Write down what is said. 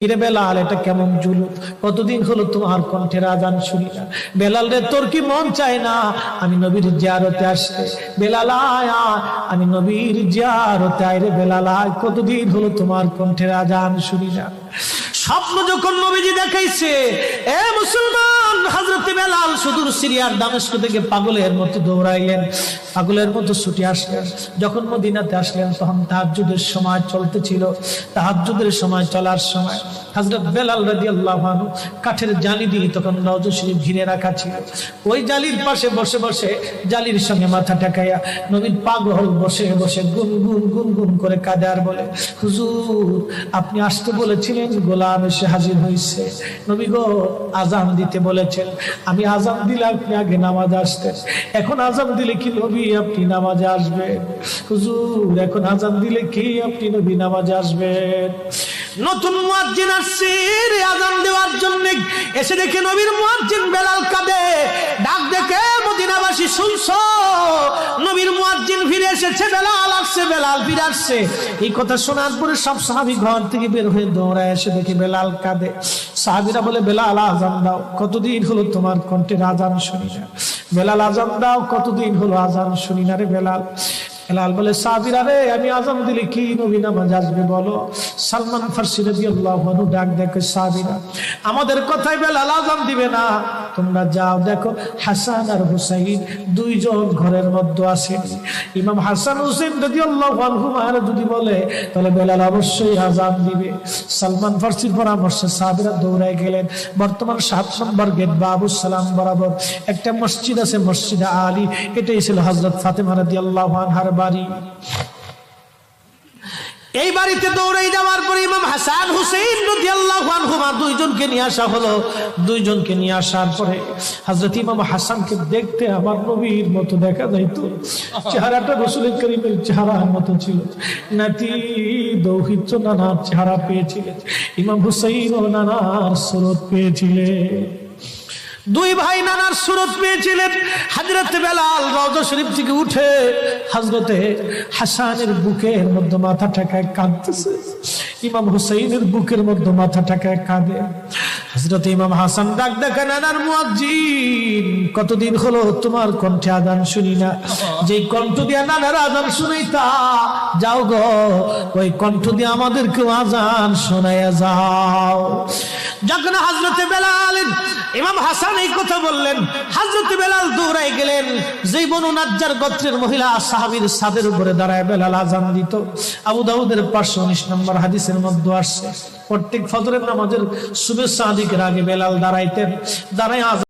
বেলাল, এটা কেমন জুলুম? কতদিন হলো তোমার কণ্ঠের আজান শুনি না। বেলাল রে, তোর কি মন চায় না আমি নবীর জিয়ারতে আসতে? বেলাল আয়, আমি নবীর জিয়ারতে আয় রে বেলাল আয়, কতদিন হলো তোমার কণ্ঠের আজান শুনি না। স্বপ্ন যখন নবীজি দেখাইছে, এ মুসলমান, হযরত বেলাল সুদূর সিরিয়ার দামেস্ক থেকে পাগলের মতো দৌড়াইলেন, পাগলের মতো ছুটে আসলেন। যখন মদিনাতে আসলেন তখন তাহাজ্জুদের সময় চলতেছিল। তাহাজ্জুদের সময় চলার সময় হযরত বেলাল রাদিয়াল্লাহু আনহু কাঠের জালি দিয়ে তখন রওজা শরীফ ঘিরে রাখা ছিল। ওই জালির পাশে বসে বসে জালির সঙ্গে মাথা ঠেকাইয়া নবীর পাগল বসে বসে গুনগুন গুনগুন করে কাঁদে আর বলে, হুজুর আপনি আসতে বলেছিলেন, গোলাম এসে হাজির হয়েছে। নবী গো, আজান দিতে বলেছেন, আমি আজান দিলে আপনি আগে নামাজে আসতেন, এখন আজান দিলে কি নবী আপনি নামাজে আসবেন? হুজুর এখন আজান দিলে কি আপনি নবী নামাজে আসবেন? নতুন মুয়াজ্জিন আসছে আজান দেওয়ার জন্য, এসে দেখে নবীর মুয়াজ্জিন বেলাল কাঁদে। ডাক দেখে মদিনাবাসী শুনছো, নবীর মুয়াজ্জিন ফিরে এসেছে, বেলাল আসছে, বেলাল ফিরে আসছে। এই কথা শোনার পরে সব সাহাবী ঘর থেকে বের হয়ে দৌড়ায় এসে দেখে বেলাল কাঁদে। সাহাবীরা বলে, বেলাল আজান দাও, কতদিন হলো তোমার কণ্ঠের আজান শুনি না। বেলাল আজান দাও, কতদিন হলো আজান শুনি না রে বেলাল। বেলাল বলে, সাহাবীরা রে, আমি আজান দিলে কি নবী নামাজ আসবে বলো? সালমান ফারসি রাদিয়াল্লাহু আনহু ডাক দেখে, সাহাবীরা আমাদের কথাই বেলাল আজান দিবে না, তোমরা যাও দেখো হাসান আর হুসাইন দুইজন ঘরের মধ্যে আছেন। ইমাম হাসান হুসাইন রাদিয়াল্লাহু আনহুমা যদি বলে তাহলে বেলাল অবশ্যই আজান দিবে। সালমান ফারসির পরামর্শে সাহাবীরা দৌড়ায় গেলেন। বর্তমান 7 নম্বর গেট বাবুস সালাম বরাবর একটা মসজিদ আছে, মসজিদে আলী। এটাই ছিল হযরত ফাতেমা রাদিয়াল্লাহু আনহার বাড়ি। এই বাড়িতে দৌড়ে যাওয়ার পরে ইমাম হাসান হুসাইন রাদিয়াল্লাহু আনহুমা দুইজনকে নিয়ে আসা হলো। দুইজনকে নিয়ে আসার পরে হযরত ইমাম হাসানকে দেখতে আমার নবীর মতো দেখা যাইতো, চেহারাটা রাসূল করিমের চেহারার মতো ছিল। নাতি দৌহিত্র নানার চেহারা পেয়েছিলেন, ইমাম হুসাইন ও নানার সুরত পেয়েছিলেন। দুই ভাই নানার সুরত পেয়েছিলেন। হযরত বেলাল রওজা শরীফ থেকে উঠে হযরতে হাসানের বুকের মধ্যে মাথা ঠেকায় কাঁদতেছে, ইমাম হুসাইনের বুকের মধ্যে মাথা ঠেকায় কাঁদে। হযরত ইমাম হাসান ডাক দেখে, নানার মুয়াজ্জিন, কতদিন হলো তোমার কণ্ঠে আজান শুনি না। যেই কণ্ঠ দিয়ে নানার আজান শুনাইতা, যাও গো ওই কণ্ঠ দিয়ে আমাদেরকে আজান শোনাইয়া যাও। যখন হযরতে বেলাল ইমাম হাসান এই কথা বললেন, হযরত বেলাল দৌড়ায় গেলেন। যেই বনু নাজ্জার গোত্রের মহিলা সাহাবীর ছাদের উপরে দাঁড়ায় বেলাল আজান দিত। আবু দাউদের 519 নম্বর হাদিসের মধ্যে আসছে, প্রত্যেক ফজরের নামাজের শুভেচ্ছা আদিকের আগে বেলাল দাঁড়াইতেন, দাঁড়ায়